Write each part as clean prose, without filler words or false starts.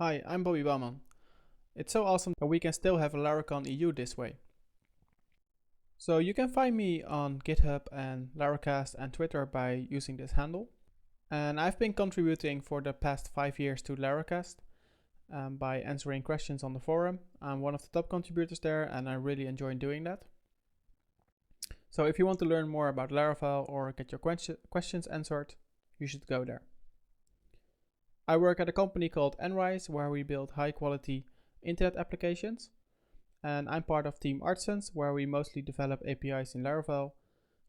Hi, I'm Bouwmann. It's so awesome that we can still have a Laracon EU this way. So you can find me on GitHub and Laracast and Twitter by using this handle. And I've been contributing for the past 5 years to Laracast by answering questions on the forum. I'm one of the top contributors there and I really enjoy doing that. So if you want to learn more about Laravel or get your questions answered, you should go there. I work at a company called Nrise where we build high quality internet applications. And I'm part of Team ArtSense where we mostly develop APIs in Laravel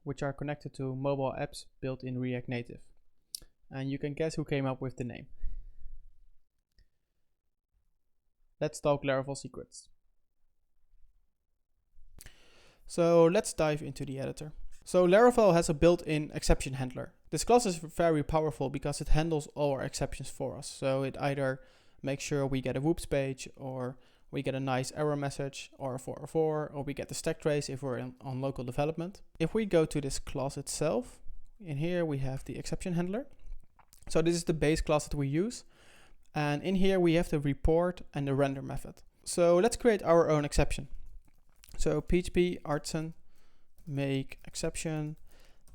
which are connected to mobile apps built in React Native. And you can guess who came up with the name. Let's talk Laravel secrets. So let's dive into the editor. So Laravel has a built-in exception handler. This class is very powerful because it handles all our exceptions for us. So it either makes sure we get a whoops page, or we get a nice error message, or a 404, or we get the stack trace if we're on local development. If we go to this class itself, in here we have the exception handler. So this is the base class that we use. And in here we have the report and the render method. So let's create our own exception. So PHP artisan make exception,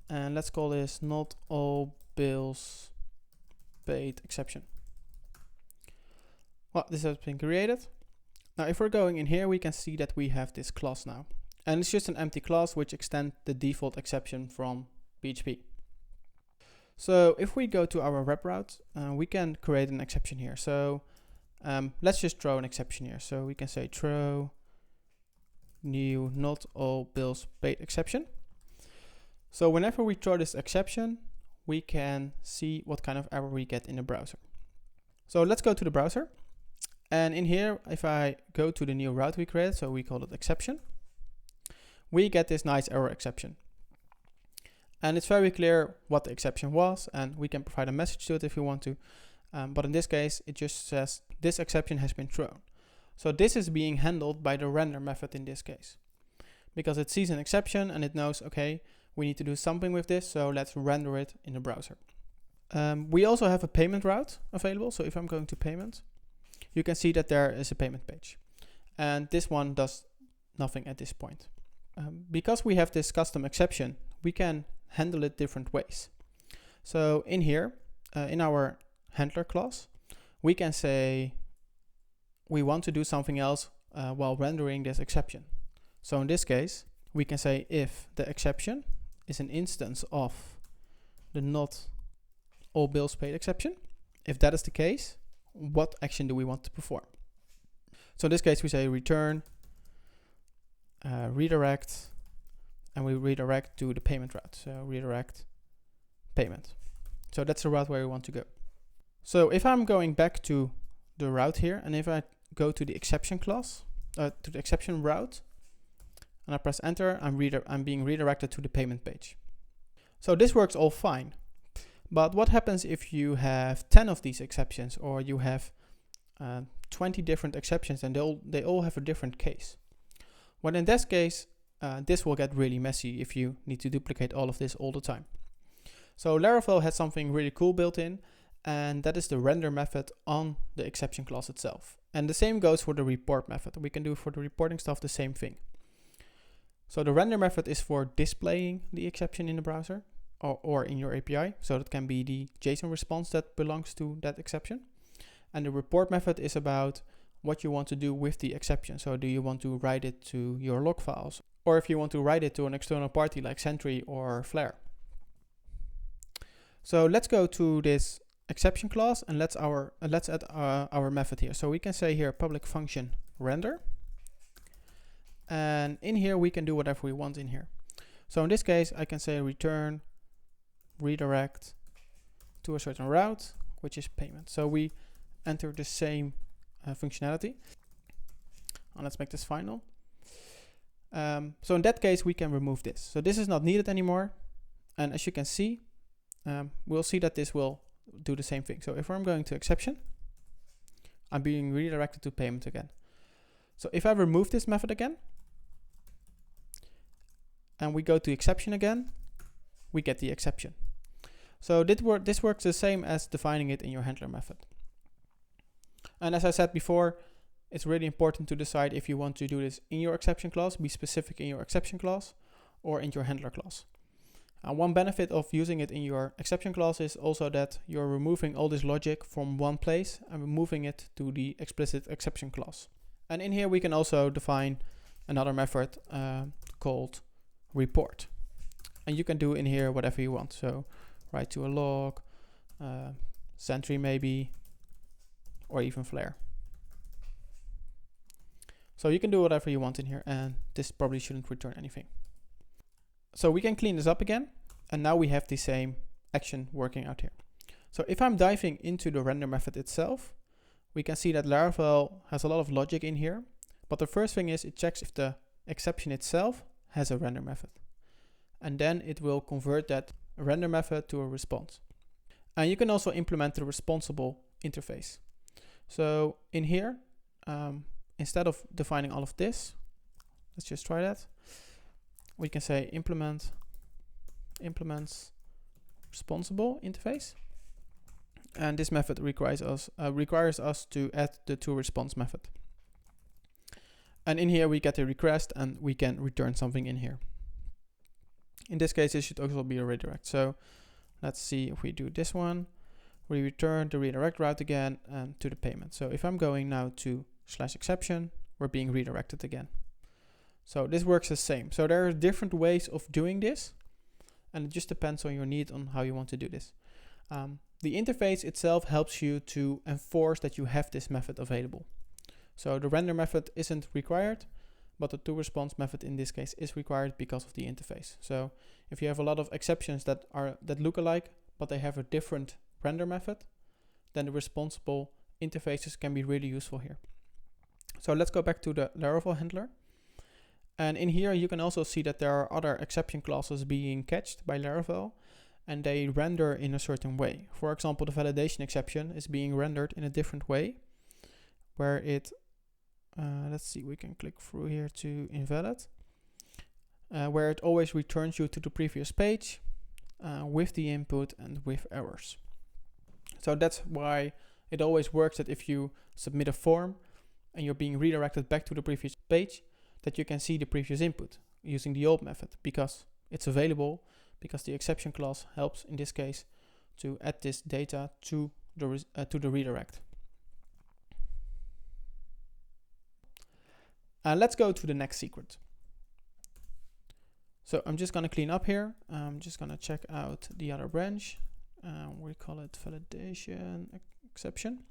and let's call this not all bills paid exception. Well, this has been created. Now if we're going in here, we can see that we have this class now, and it's just an empty class which extends the default exception from PHP. So if we go to our web route, we can create an exception here. So let's just throw an exception here. So we can say throw new not all bills paid exception. So whenever we throw this exception, we can see what kind of error we get in the browser. So let's go to the browser. And in here, if I go to the new route we created, so we call it exception, we get this nice error exception. And it's very clear what the exception was, and we can provide a message to it if we want to. But in this case, it just says this exception has been thrown. So this is being handled by the render method in this case, because it sees an exception and it knows, okay, we need to do something with this, so let's render it in the browser. We also have a payment route available. So if I'm going to payment, you can see that there is a payment page, and this one does nothing at this point. Because we have this custom exception, we can handle it different ways. So in here, in our handler class, we can say we want to do something else while rendering this exception. So in this case, we can say if the exception is an instance of the not all bills paid exception. If that is the case, what action do we want to perform? So in this case, we say return, redirect, and we redirect to the payment route. So redirect payment. So that's the route where we want to go. So if I'm going back to the route here, and if I go to the exception class, to the exception route, and I press enter, I'm being redirected to the payment page. So this works all fine. But what happens if you have 10 of these exceptions, or you have 20 different exceptions, and they all have a different case? Well, in this case, this will get really messy if you need to duplicate all of this all the time. So Laravel has something really cool built in, and that is the render method on the exception class itself. And the same goes for the report method. We can do for the reporting stuff the same thing. So the render method is for displaying the exception in the browser or in your API. So that can be the JSON response that belongs to that exception. And the report method is about what you want to do with the exception. So do you want to write it to your log files, or if you want to write it to an external party like Sentry or Flare. So let's go to this exception class and let's add our method here. So we can say here public function render, and in here we can do whatever we want in here. So in this case, I can say return redirect to a certain route, which is payment. So we enter the same functionality. And let's make this final. So in that case, we can remove this. So this is not needed anymore. And as you can see, we'll see that this will do the same thing. So if I'm going to exception, I'm being redirected to payment again. So if I remove this method again, and we go to exception again, we get the exception. So this works the same as defining it in your handler method. And as I said before, it's really important to decide if you want to do this in your exception class, be specific in your exception class, or in your handler class. One benefit of using it in your exception class is also that you're removing all this logic from one place and moving it to the explicit exception class. And in here we can also define another method called report. And you can do in here whatever you want. So write to a log, Sentry maybe, or even Flare. So you can do whatever you want in here, and this probably shouldn't return anything. So we can clean this up again, and now we have the same action working out here. So if I'm diving into the render method itself, we can see that Laravel has a lot of logic in here, but the first thing is it checks if the exception itself has a render method. And then it will convert that render method to a response. And you can also implement the responsible interface. So in here, instead of defining all of this, let's just try that. We can say implements responsible interface. And this method requires us to add the toResponse method. And in here we get a request and we can return something in here. In this case, it should also be a redirect. So let's see if we do this one. We return the redirect route again and to the payment. So if I'm going now to /exception, we're being redirected again. So this works the same. So there are different ways of doing this, and it just depends on your need on how you want to do this. The interface itself helps you to enforce that you have this method available. So the render method isn't required, but the toResponse method in this case is required because of the interface. So if you have a lot of exceptions that look alike, but they have a different render method, then the responsible interfaces can be really useful here. So let's go back to the Laravel handler. And in here you can also see that there are other exception classes being catched by Laravel, and they render in a certain way. For example, the validation exception is being rendered in a different way, where it, let's see, we can click through here to invalid, where it always returns you to the previous page with the input and with errors. So that's why it always works that if you submit a form and you're being redirected back to the previous page, that you can see the previous input using the old method, because it's available, because the exception class helps in this case to add this data to the redirect. Let's go to the next secret. So I'm just going to clean up here. I'm just going to check out the other branch. We call it validation exception.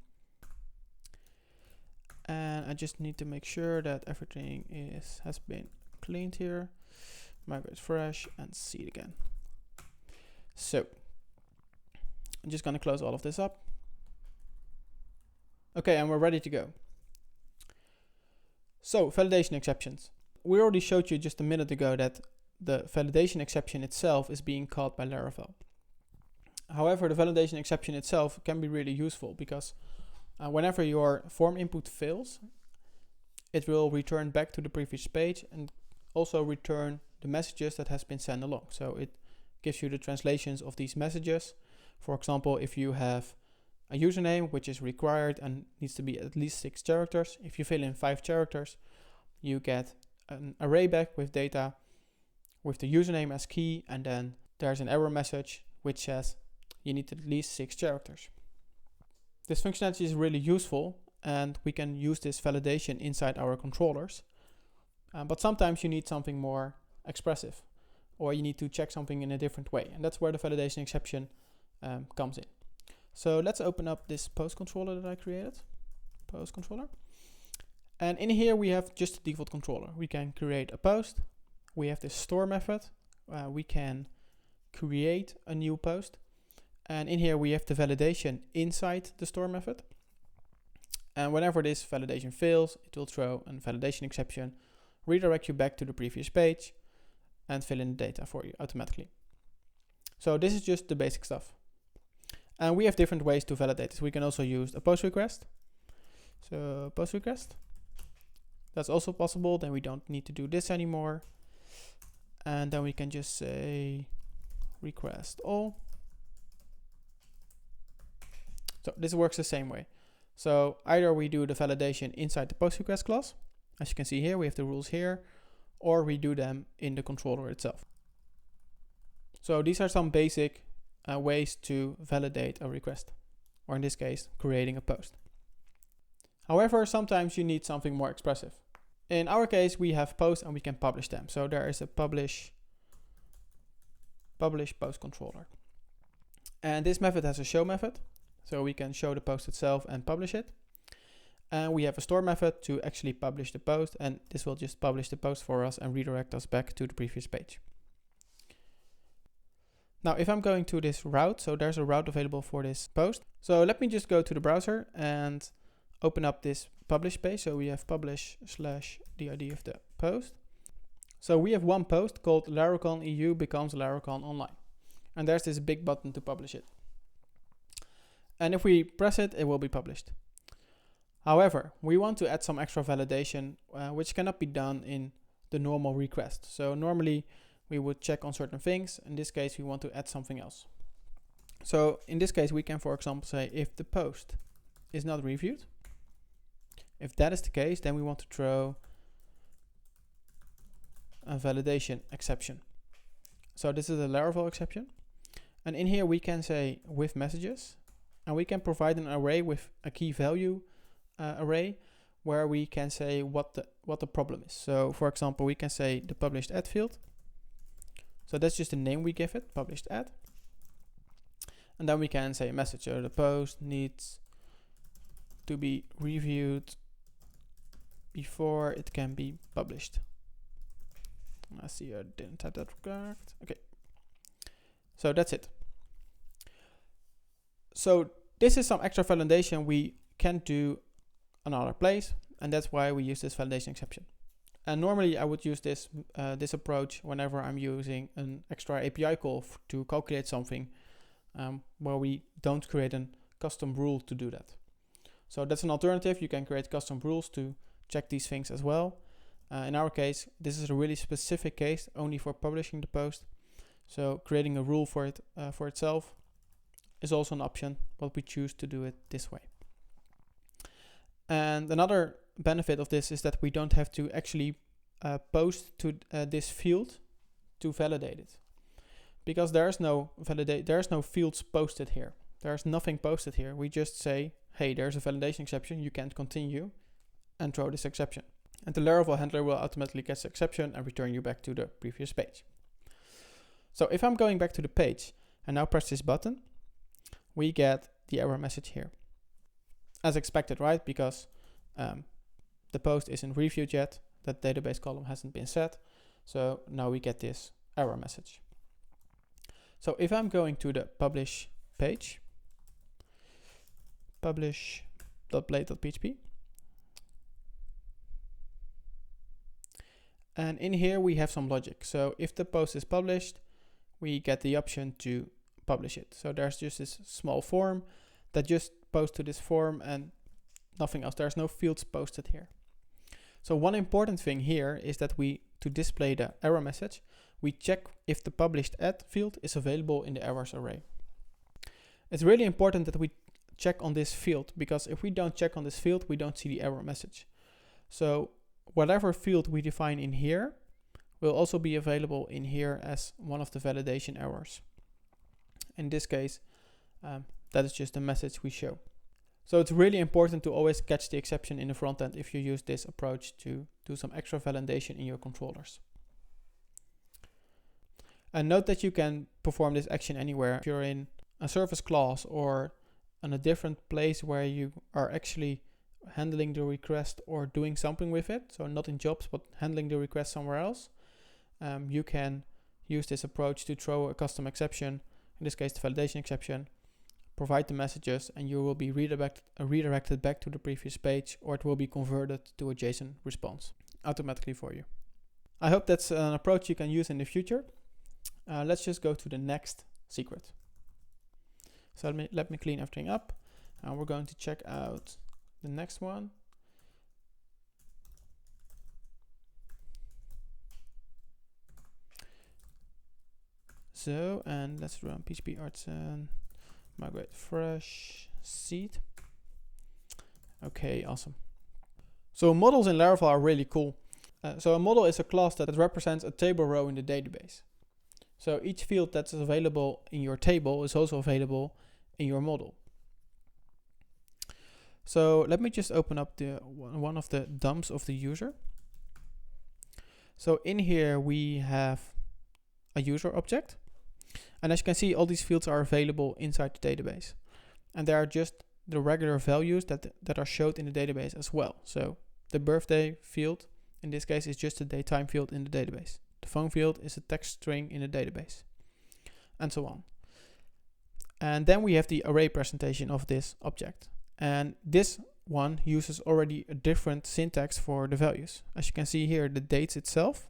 And I just need to make sure that everything has been cleaned here. Migrate fresh and see it again. So I'm just going to close all of this up. Okay, and we're ready to go. So validation exceptions. We already showed you just a minute ago that the validation exception itself is being called by Laravel. However, the validation exception itself can be really useful because whenever your form input fails, it will return back to the previous page and also return the messages that has been sent along. So it gives you the translations of these messages. For example, if you have a username which is required and needs to be at least 6 characters, if you fill in 5 characters, you get an array back with data with the username as key, and then there's an error message which says you need at least 6 characters. This functionality is really useful, and we can use this validation inside our controllers. But sometimes you need something more expressive, or you need to check something in a different way, and that's where the validation exception comes in. So let's open up this post controller that I created, post controller. And in here we have just the default controller. We can create a post. We have this store method. We can create a new post. And in here we have the validation inside the store method. And whenever this validation fails, it will throw a validation exception, redirect you back to the previous page, and fill in the data for you automatically. So this is just the basic stuff. And we have different ways to validate this. We can also use a post request. So post request. That's also possible. Then we don't need to do this anymore. And then we can just say request all. So this works the same way. So either we do the validation inside the post request class, as you can see here, we have the rules here, or we do them in the controller itself. So these are some basic ways to validate a request, or in this case, creating a post. However, sometimes you need something more expressive. In our case, we have posts and we can publish them. So there is a publish post controller. And this method has a show method. So we can show the post itself and publish it. And we have a store method to actually publish the post. And this will just publish the post for us and redirect us back to the previous page. Now, if I'm going to this route, so there's a route available for this post. So let me just go to the browser and open up this publish page. So we have publish / the ID of the post. So we have one post called Laracon EU becomes Laracon online. And there's this big button to publish it. And if we press it, it will be published. However, we want to add some extra validation, which cannot be done in the normal request. So normally we would check on certain things. In this case, we want to add something else. So in this case, we can, for example, say if the post is not reviewed. If that is the case, then we want to throw a validation exception. So this is a Laravel exception. And in here we can say with messages, and we can provide an array with a key value array where we can say what the problem is. So for example, we can say the published ad field. So that's just the name we give it, published ad. And then we can say a message. So the post needs to be reviewed before it can be published. I see I didn't have that correct. Okay. So that's it. So this is some extra validation we can do another place, and that's why we use this validation exception. And normally I would use this approach whenever I'm using an extra API call to calculate something where we don't create a custom rule to do that. So that's an alternative. You can create custom rules to check these things as well. In our case, this is a really specific case only for publishing the post. So creating a rule for it for itself is also an option, but we choose to do it this way. And another benefit of this is that we don't have to actually post to this field to validate it, because there's no fields posted here. There's nothing posted here. We just say, hey, there's a validation exception. You can't continue, and throw this exception. And the Laravel handler will automatically catch the exception and return you back to the previous page. So if I'm going back to the page and now press this button, we get the error message here. As expected, right? Because the post isn't reviewed yet. That database column hasn't been set. So now we get this error message. So if I'm going to the publish page, publish.blade.php, and in here we have some logic. So if the post is published, we get the option to publish it. So there's just this small form that just posts to this form and nothing else. There's no fields posted here. So one important thing here is that to display the error message, we check if the published ad field is available in the errors array. It's really important that we check on this field, because if we don't check on this field, we don't see the error message. So whatever field we define in here will also be available in here as one of the validation errors. In this case, that is just the message we show. So it's really important to always catch the exception in the front end if you use this approach to do some extra validation in your controllers. And note that you can perform this action anywhere. If you're in a service class or in a different place where you are actually handling the request or doing something with it, so not in jobs, but handling the request somewhere else, you can use this approach to throw a custom exception, in this case the validation exception, provide the messages, and you will be redirected back to the previous page, or it will be converted to a JSON response automatically for you. I hope that's an approach you can use in the future. Let's just go to the next secret. So let me clean everything up. We're going to check out the next one. So, and let's run PHP artisan migrate fresh seed. Okay, awesome. So models in Laravel are really cool. So a model is a class that represents a table row in the database. So each field that's available in your table is also available in your model. So let me just open up the one of the DOMs of the user. So in here we have a user object. And as you can see, all these fields are available inside the database. And they are just the regular values that are showed in the database as well. So the birthday field, in this case, is just a datetime field in the database. The phone field is a text string in the database, and so on. And then we have the array presentation of this object. And this one uses already a different syntax for the values. As you can see here, the dates itself,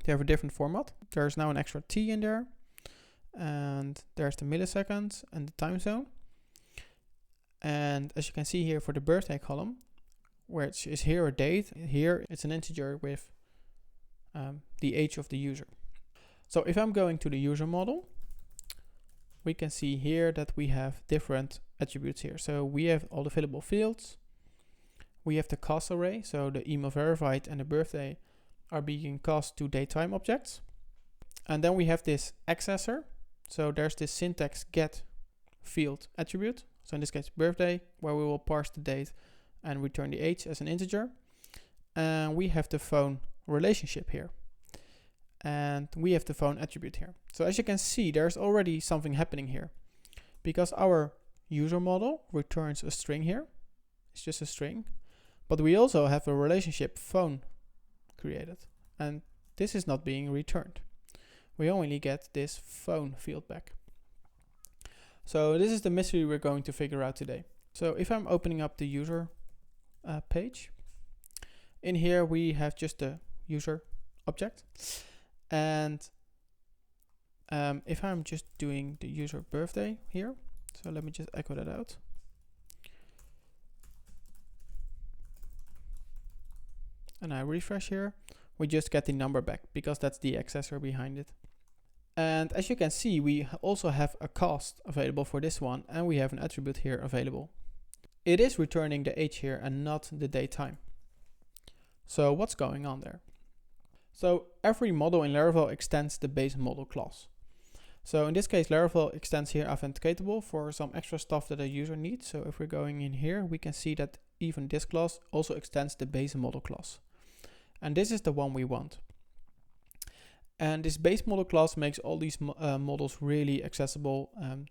they have a different format. There's now an extra T in there. And there's the milliseconds and the time zone. And as you can see here for the birthday column, where it is here a date, here it's an integer with the age of the user. So if I'm going to the user model, we can see here that we have different attributes here. So we have all the available fields. We have the cast array, so the email verified and the birthday are being cast to datetime objects. And then we have this accessor. So there's this syntax get field attribute. So in this case, birthday, where we will parse the date and return the age as an integer. And we have the phone relationship here. And we have the phone attribute here. So as you can see, there's already something happening here. Because our user model returns a string here. It's just a string. But we also have a relationship phone created. And this is not being returned. We only get this phone field back. So this is the mystery we're going to figure out today. So if I'm opening up the user page, in here we have just the user object. And if I'm just doing the user birthday here, so let me just echo that out. And I refresh here, we just get the number back because that's the accessor behind it. And as you can see, we also have a cast available for this one, and we have an attribute here available. It is returning the age here and not the date time. So what's going on there? So every model in Laravel extends the base model class. So in this case, Laravel extends here authenticatable for some extra stuff that a user needs. So if we're going in here, we can see that even this class also extends the base model class. And this is the one we want. And this base model class makes all these models really accessible and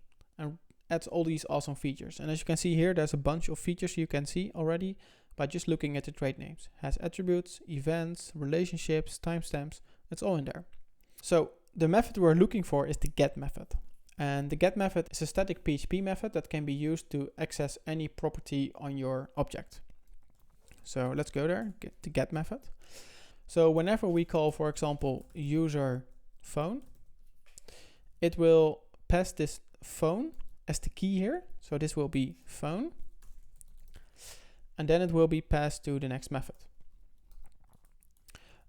adds all these awesome features. And as you can see here, there's a bunch of features you can see already by just looking at the trait names. It has attributes, events, relationships, timestamps, it's all in there. So the method we're looking for is the get method. And the get method is a static PHP method that can be used to access any property on your object. So let's go there, get the get method. So whenever we call, for example, user phone, it will pass this phone as the key here. So this will be phone. And then it will be passed to the next method.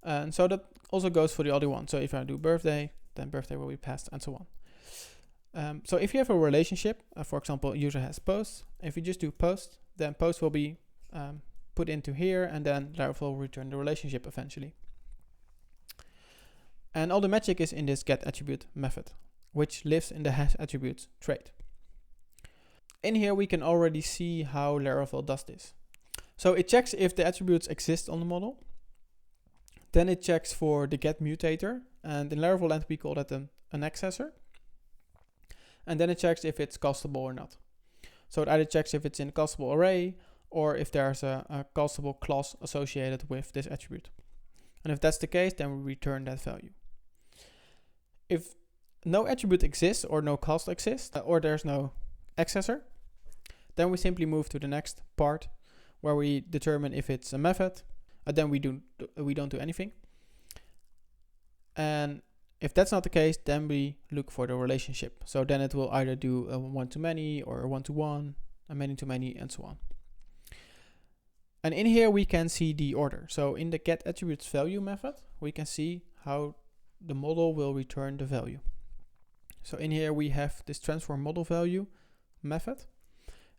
And so that also goes for the other one. So if I do birthday, then birthday will be passed and so on. So if you have a relationship, for example, user has post. If you just do post, then post will be put into here, and then Laravel will return the relationship eventually. And all the magic is in this get attribute method, which lives in the has attributes trait. In here we can already see how Laravel does this. So it checks if the attributes exist on the model. Then it checks for the get mutator, and in Laravel land we call that an accessor. And then it checks if it's castable or not. So it either checks if it's in a castable array, or if there's a castable class associated with this attribute. And if that's the case, then we return that value. If no attribute exists, or no cast exists, or there's no accessor, then we simply move to the next part where we determine if it's a method, and then we don't do anything. And if that's not the case, then we look for the relationship. So then it will either do a one-to-many or a one-to-one, a many-to-many, and so on. And in here we can see the order. So in the get attributes value method, we can see how the model will return the value. So in here we have this transform model value method.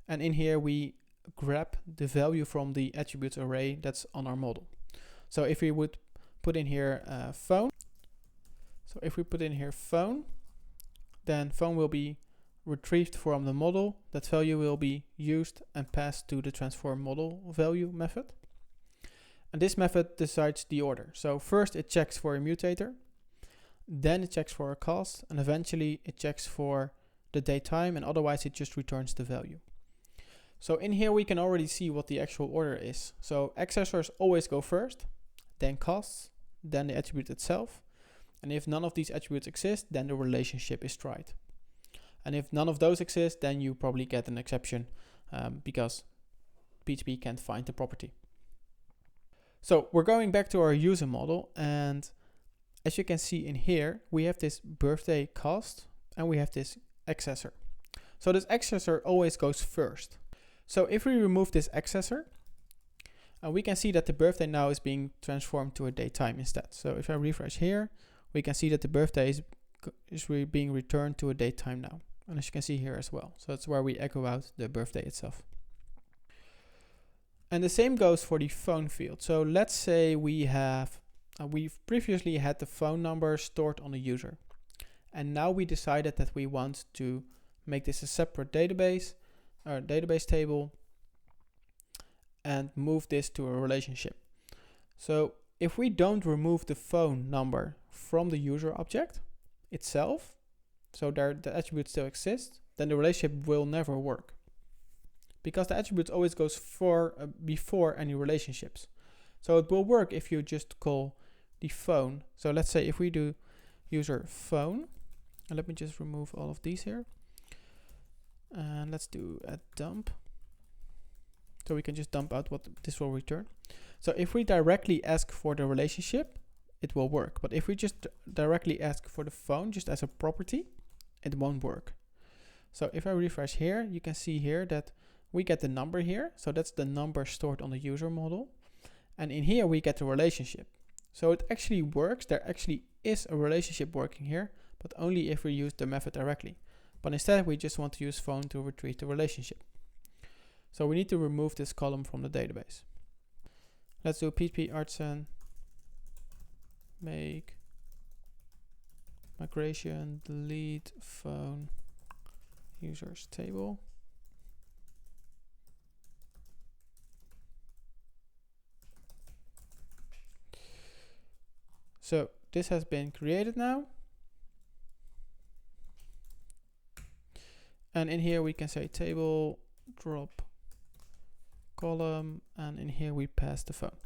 And in here we grab the value from the attributes array that's on our model. So if we would put in here phone, so if we put in here phone, then phone will be retrieved from the model. That value will be used and passed to the transform model value method. And this method decides the order. So first it checks for a mutator, then it checks for a cost, and eventually it checks for the date time, and otherwise it just returns the value. So in here we can already see what the actual order is. So accessors always go first, then costs, then the attribute itself. And if none of these attributes exist, then the relationship is tried. And if none of those exist, then you probably get an exception because PHP can't find the property. So we're going back to our user model, and as you can see in here, we have this birthday cost and we have this accessor. So this accessor always goes first. So if we remove this accessor, we can see that the birthday now is being transformed to a date time instead. So if I refresh here, we can see that the birthday is being returned to a date time now. And as you can see here as well. So that's where we echo out the birthday itself. And the same goes for the phone field. So let's say we have, we've previously had the phone number stored on the user. And now we decided that we want to make this a separate database, or database table, and move this to a relationship. So if we don't remove the phone number from the user object itself, so there the attribute still exists, then the relationship will never work. Because the attribute always goes before any relationships. So it will work if you just call the phone. So let's say if we do user phone, and let me just remove all of these here. And let's do a dump. So we can just dump out what this will return. So if we directly ask for the relationship, it will work. But if we just directly ask for the phone just as a property, it won't work. So if I refresh here, you can see here that we get the number here. So that's the number stored on the user model. And in here we get the relationship. So it actually works. There actually is a relationship working here, but only if we use the method directly. But instead we just want to use phone to retrieve the relationship. So we need to remove this column from the database. Let's do php artisan make migration delete phone users table. So this has been created now. And in here we can say table drop column, and in here we pass the phone.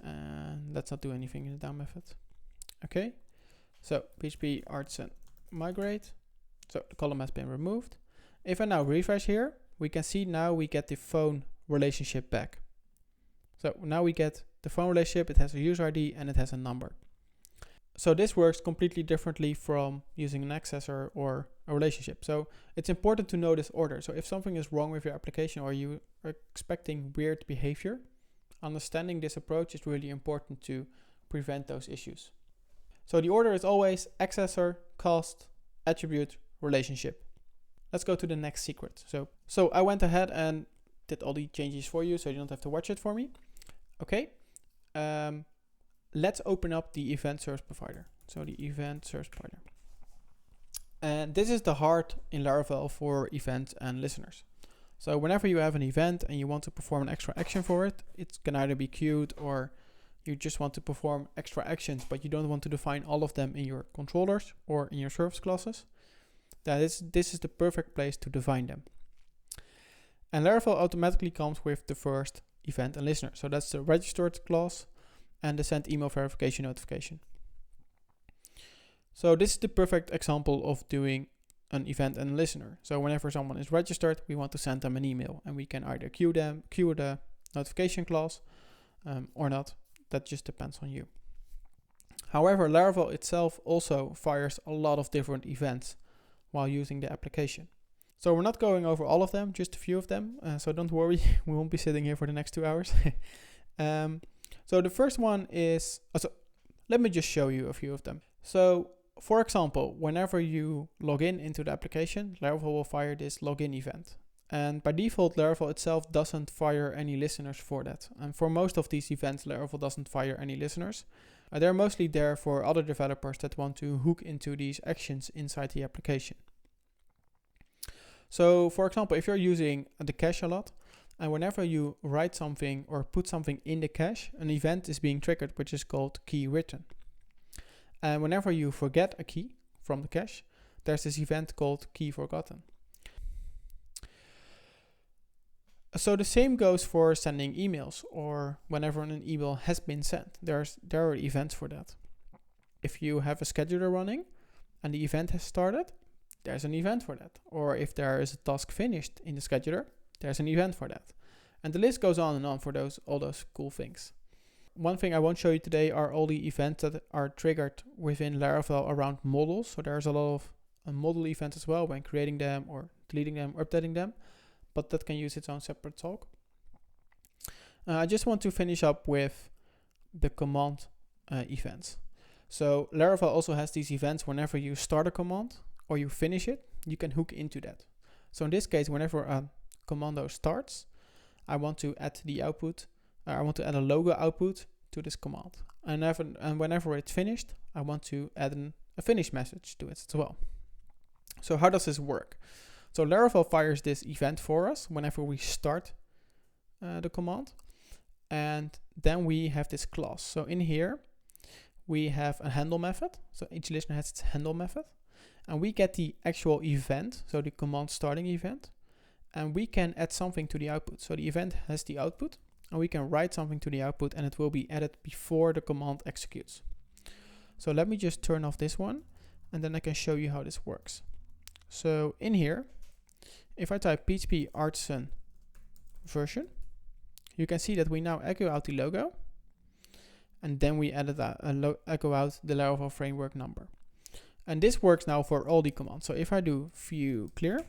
And let's not do anything in the down method. Okay, so php artisan migrate. So the column has been removed. If I now refresh here, we can see now we get the phone relationship back. So now we get the phone relationship, it has a user ID and it has a number. So this works completely differently from using an accessor or a relationship. So it's important to know this order. So if something is wrong with your application or you are expecting weird behavior, understanding this approach is really important to prevent those issues. So the order is always accessor, cost, attribute, relationship. Let's go to the next secret. So I went ahead and did all the changes for you, so you don't have to watch it for me. Okay. Let's open up the event service provider. So the event service provider. And this is the heart in Laravel for events and listeners. So whenever you have an event and you want to perform an extra action for it, it can either be queued or you just want to perform extra actions, but you don't want to define all of them in your controllers or in your service classes. This is the perfect place to define them. And Laravel automatically comes with the first event and listener. So that's the registered class and the send email verification notification. So this is the perfect example of doing an event and listener. So whenever someone is registered, we want to send them an email, and we can either queue the notification class or not. That just depends on you. However, Laravel itself also fires a lot of different events while using the application. So we're not going over all of them, just a few of them. So don't worry, we won't be sitting here for the next 2 hours. So the first one is, let me just show you a few of them. So for example, whenever you log in into the application, Laravel will fire this login event. And by default, Laravel itself doesn't fire any listeners for that. And for most of these events, Laravel doesn't fire any listeners. They're mostly there for other developers that want to hook into these actions inside the application. So for example, if you're using the cache a lot, and whenever you write something or put something in the cache, an event is being triggered, which is called key written. And whenever you forget a key from the cache, there's this event called key forgotten. So the same goes for sending emails, or whenever an email has been sent, there are events for that. If you have a scheduler running and the event has started, there's an event for that. Or if there is a task finished in the scheduler, there's an event for that. And the list goes on and on for all those cool things. One thing I won't show you today are all the events that are triggered within Laravel around models. So there's a lot of model events as well when creating them or deleting them or updating them, but that can use its own separate talk. I just want to finish up with the command events. So Laravel also has these events whenever you start a command or you finish it, you can hook into that. So in this case, whenever a commando starts, I want to add the output. I want to add a logo output to this command. And whenever it's finished, I want to add a finish message to it as well. So how does this work? So Laravel fires this event for us whenever we start the command. And then we have this class. So in here, we have a handle method. So each listener has its handle method. And we get the actual event, so the command starting event. And we can add something to the output. So the event has the output, and we can write something to the output, and it will be added before the command executes. So let me just turn off this one, and then I can show you how this works. So in here, if I type PHP artisan version, you can see that we now echo out the logo, and then we added echo out the Laravel framework number. And this works now for all the commands. So if I do view clear,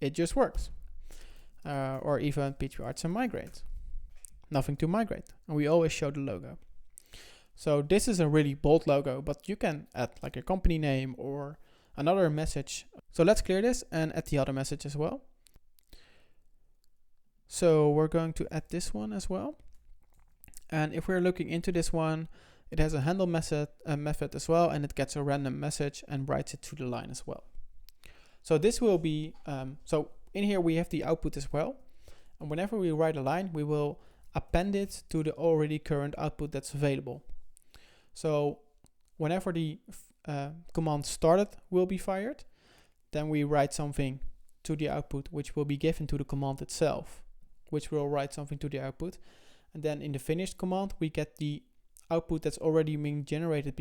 it just works. Or even PHP artisan migrate. Nothing to migrate. And we always show the logo. So this is a really bold logo, but you can add like a company name or another message. So let's clear this and add the other message as well. So we're going to add this one as well. And if we're looking into this one, it has a handle method as well, and it gets a random message and writes it to the line as well. So this will be, so in here we have the output as well. And whenever we write a line, we will append it to the already current output that's available. So whenever the command started will be fired, then we write something to the output, which will be given to the command itself, which will write something to the output. And then in the finished command, we get the output that's already being generated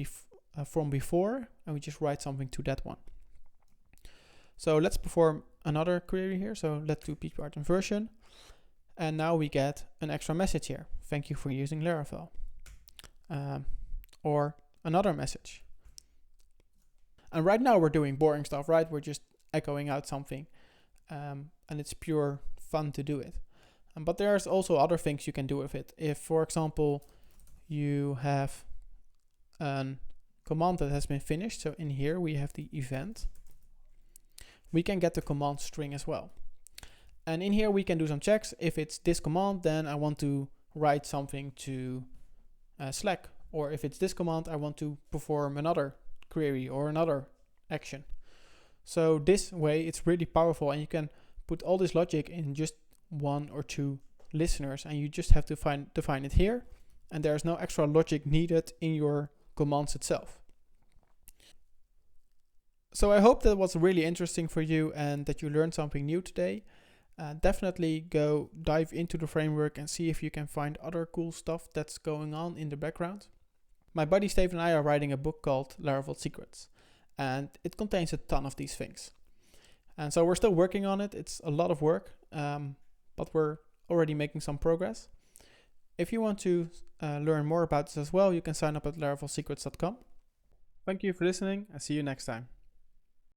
from before, and we just write something to that one. So let's perform another query here. So let's do PHP artisan version. And now we get an extra message here. Thank you for using Laravel. Or another message. And right now we're doing boring stuff, right? We're just echoing out something. And it's pure fun to do it. But there's also other things you can do with it. If, for example, you have a command that has been finished. So in here we have the event. We can get the command string as well. And in here we can do some checks. If it's this command, then I want to write something to Slack. Or if it's this command, I want to perform another query or another action. So this way it's really powerful, and you can put all this logic in just one or two listeners, and you just have to define it here. And there's no extra logic needed in your commands itself. So I hope that was really interesting for you and that you learned something new today. Definitely go dive into the framework and see if you can find other cool stuff that's going on in the background. My buddy Steven and I are writing a book called Laravel Secrets, and it contains a ton of these things. And so we're still working on it. It's a lot of work, but we're already making some progress. If you want to learn more about this as well, you can sign up at laravelsecrets.com. Thank you for listening, and see you next time.